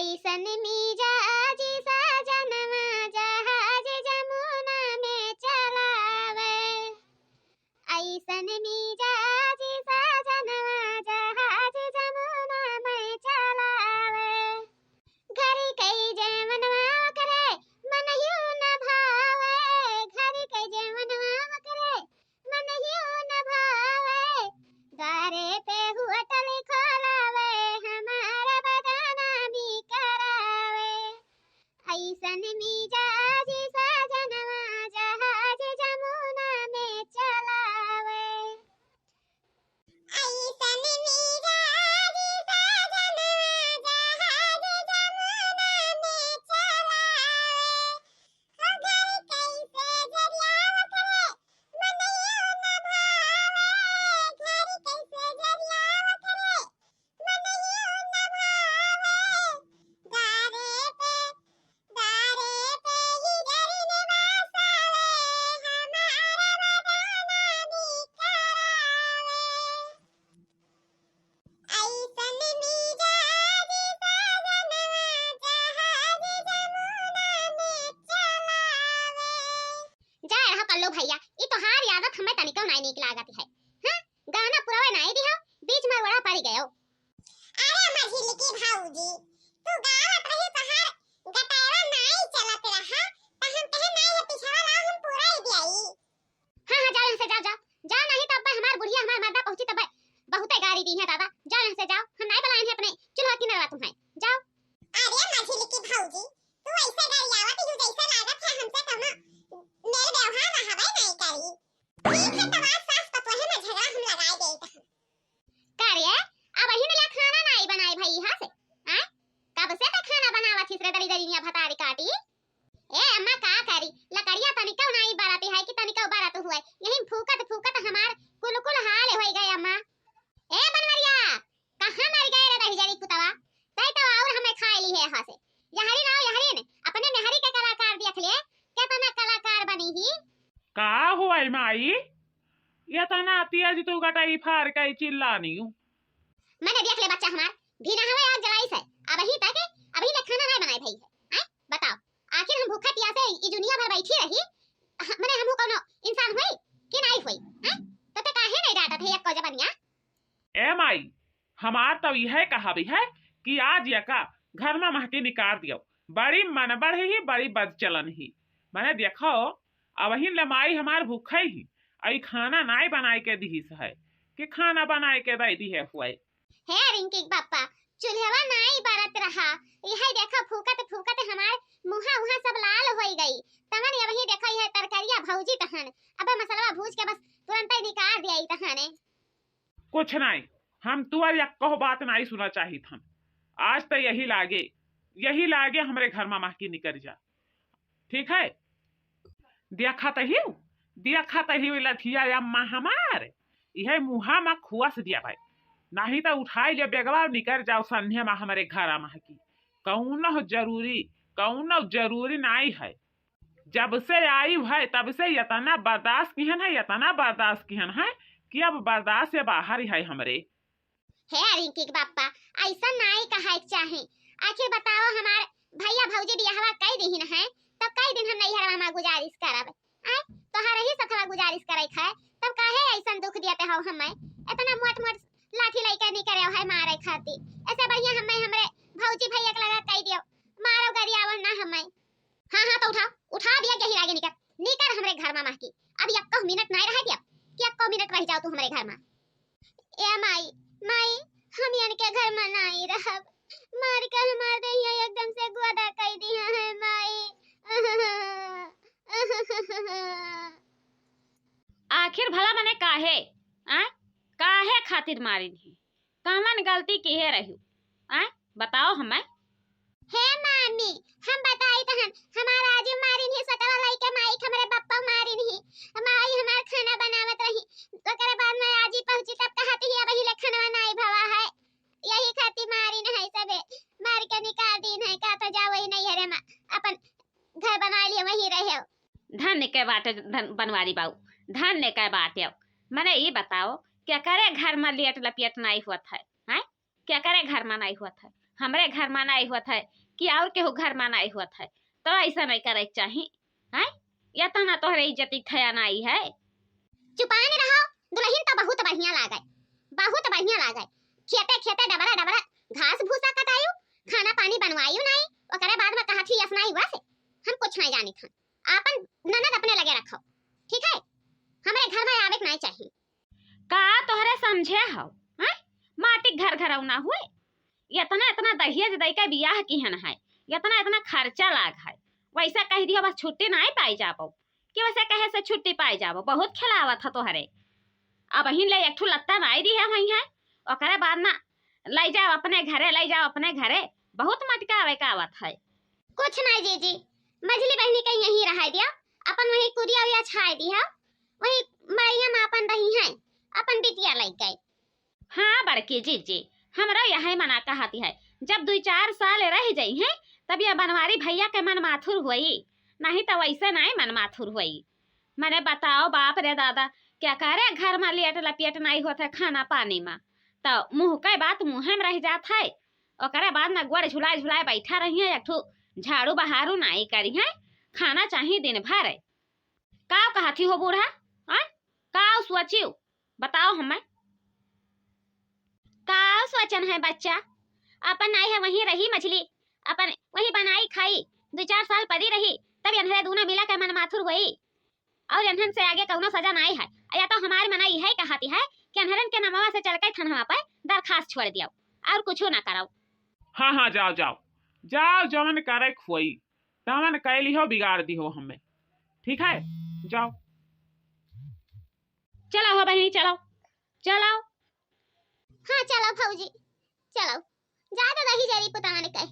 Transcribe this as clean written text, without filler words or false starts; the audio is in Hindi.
ऐसन मिजाज सजनवा जहाज जमुना में चलावे, ऐसन मिजाज सजनवा जहाज जमुना में चलावे। घरी कई जमनवा करे मन ह्यू न भावे, घरी कई जमनवा करे मन ह्यू न भावे। द्वारे पे होटल खोलावे हमारा बदाना भी करावे, ऐसन मिजाज सजनवा जहाज जमुना में चलावे। ऐसन मिजाज सजनवा जहाज जमुना में चलावे। हो घर कैसे जरियाव करे मन ह्यू न भावे, घर कैसे जरियाव करे मन ह्यू न भावे। दारे पे ही डरी ने बसावे हमारा बदाना भी करावे। ऐसन मिजाज सजनवा जहाज जमुना में चलावे। जाए रहा कल्लू भैया, ई तोहार आदत हमें तनिको नहीं नीक लागत है। हां गाना पुरावे नहीं दिहो, बीच में वड़ा पड़ गयो। अरे मझिली की भाऊजी, तू गावत रही तहार गटावा नहीं चलत रहा, त हम कहे नहीं है पिछवा ला हम पूरा ही दियाई। हां हां जाओ यहाँ से, जाओ जाओ नहीं तो अब हमार बुढ़िया हमार मर्दा पहुंची तब बहुते गाड़ी दी है दादा। जाओ यहाँ से, जाओ हम नहीं बुलाए हैं अपने चुल्हा की नरवा तुम्हें, जाओ। अरे मझिली की भाऊजी, तू ऐसे गरियावत यू जैसा लागत है हमसे कहो मेरे व्यवहार ना हवे नहीं करी। ठीक है तब आज सास पतोहे में झगड़ा हम लगाए गए त कार्य अब ही ने खाना नहीं बनाई भाई यहां से। हैं कब से त खाना बनावत थी रे दली दलिया भतारी काटी। ए अम्मा का करी लकड़िया तनिका नहीं बाराती है कि तनिका बारात हुआ, यही फूकत फूकत हमार कुल हाल हो गए अम्मा। ए बनवरिया कहां मर गए रे दही जरी कुतवा, तई तो और हमें खा ली है यहां से। यहरी ना यहरी ने अपने मेहरी के कलाकार देख ले कितना कलाकार बनी ही। का हुआ माई, ये तना तिया जी तू गटाई फार के चिल्लानी हूं। मैंने देख ले बच्चा हमार भी ना हवे आज जलाई से अब ही तक अभी ले खाना नहीं बनाए भई है। हैं बताओ आखिर हम भूखा प्यासे ई दुनिया भर बैठी रही, माने हम कोनो इंसान होई कि नहीं होई। हैं तो काहे नहीं डांटत है एक को जबनिया। ए माई हमार तो यह कहा भी है कि आज यका घर में महके निकाल दियो, बड़ी मन बढ़ी ही बड़ी बदचलन ही। मैंने देखो अब ही लमाई हमार भूखा ही आई खाना नहीं बनाए के दी है कि खाना बनाए के दे दी है हुए। हे रिंकी पापा चूल्हा नहीं बरत रहा, यह देखो फूकत फूकत हमार मुहा उहा सब लाल हो गई। तमन अब ही देखो यह तरकारिया भौजी तहन अब मसाला भूज के बस तुरंत ही निकाल दिया तहने। कुछ नहीं हम तुअर या कहो बात नहीं सुना चाहिए हम। आज तो यही लागे हमारे घर में महकी निकल जा। ठीक है देखा तो ही लथिया अम्मा हमार यह मुहा में खुआस दिया भाई, नहीं तो उठाई ले बेगवा निकल जाओ संध्या में हमारे घर महकी। कौनो जरूरी नहीं है, जब से आई है तब से इतना बर्दाश्त किहन है कि अब बर्दाश्त से बाहर ही है हमरे। हे रिंकी बापा ऐसा नहीं कहा चाहे, आखिर बताओ हमारे भैया भौजी बियाहवा कई दिन है तब कई दिन हम नहीं हरवा में गुजारिश करब आय तो हर ही सखवा गुजारिश करे है, तब काहे ऐसा दुख देते हो हमें इतना मोट लाठी लेके नहीं करे है मारे खाती। ऐसे बढ़िया हमें हमरे भौजी भैया के लगा कह दियो मारो गरियावन ना हमें। हां तो उठा दिया यही आगे निकर हमरे घर में महकी। अब 1 मिनट नहीं रह दिया कि 1 मिनट रह जाओ तू हमरे घर में। ए माई हम इनके घर में नहीं रहब, मार कर हमार दहिया एकदम से गोदा कह दिया है माई। आखिर भला मने काहे खातिर मारी थी, कमन गलती की है रही बताओ हमें। हे मामी हम बताई तहन हमारा आज मारी नहीं सकला लइके माई हमरे पप्पा मारी नहीं, माई हमार खाना बनावत रही ओकरे बाद में आज ही पहुंची तब कहती है वही ले खाना नहीं भवा है, यही खातिर मारी नहीं सबे मार के निकाल दी नहीं का तो जाओ ही नहीं हरे अपन घर बना लिए वही रहे। धन्य के बाटे बनवारी बाऊ, धन्य के बाटे। मने ये बताओ क्या करे घर में लेट लपेट नहीं हुआ था, हैं क्या करे घर में नहीं हुआ था। हमरे घर में नहीं हुआ है कि और केहू घर में नहीं हुआ है, तो ऐसा नहीं करे चाहिए है। या तो ना तोहरे इज्जत खया नहीं है। चुपाने रहो, दुल्हन तो बहुत बढ़िया लागे, बहुत बढ़िया लागे। खेते खेते डबरा डबरा घास भूसा कटायु, खाना पानी बनवायु नहीं, ओकरे बाद में कहा थी असनाई हुआ से हम कुछ नहीं जानी थन। आपन ननद अपने लगे रखो, ठीक है? हमारे घर में आवे नहीं चाहिए। का तोहरे समझे हो हैं? माटी घर घर ना हुए, इतना इतना दहेज दई के बियाह किहन है, इतना इतना खर्चा लाग है। वैसा कह दियो बस छुट्टी नहीं पाई जाबो कि वैसे कहे से छुट्टी पाई जाबो। बहुत खिलावत था तोहरे। अब हिन ले एक ठू लत्ता नहीं दी है वही है, ओकरे बाद ना ले जाओ अपने घरे, ले जाओ अपने घरे। बहुत मटकावे का आवत है। कुछ नहीं जीजी, मझली बहनी के यहीं रह दिया, अपन वही कुरिया उया छाय दिया, वही मड़ैया में अपन रही हैं, अपन बिटिया लग गई। हाँ बड़की जीजी, हमरा यही मना कहती है, जब 2-4 साल रह जाई हैं तब यह बनवारी भैया के मन माथुर हुई, नहीं तो वैसे नहीं मन माथुर हुई। मैंने बताओ बाप रे दादा, क्या करे घर में लेट लपेट नहीं होता खाना पानी में, तो मुँह के बात मुँह में रह जात है। ओकरे बाद में गोड़ झुलाए झुलाए बैठा रही है, एक ठू झाड़ू बहारू नहीं करी है, खाना चाहिए दिन भर। का कहती हो बूढ़ा? का सोचियो बताओ हमें। का सोचन है बच्चा, अपन नहीं है वहीं रही मछली, अपन वही बनाई खाई, 2-4 साल पड़ी रही, तब यन्हरे दूना मिला के मन माथुर हुई, और यन्हन से आगे कौनो सजा नहीं है। या तो हमारी मना यही कहती है कि यन्हरन के नमवा से चल के थनवा पर दरखास्त छोड़ दियो और कुछ ना कराओ। हाँ हाँ जाओ जाओ जाओ, जवन करे खोई तवन कैली हो बिगाड़ दी हो हमें, ठीक है? जाओ। चलो हो बहनी, चलो चलो। हाँ चलो भौजी, चलो, ज्यादा दही जरी पुताने कहे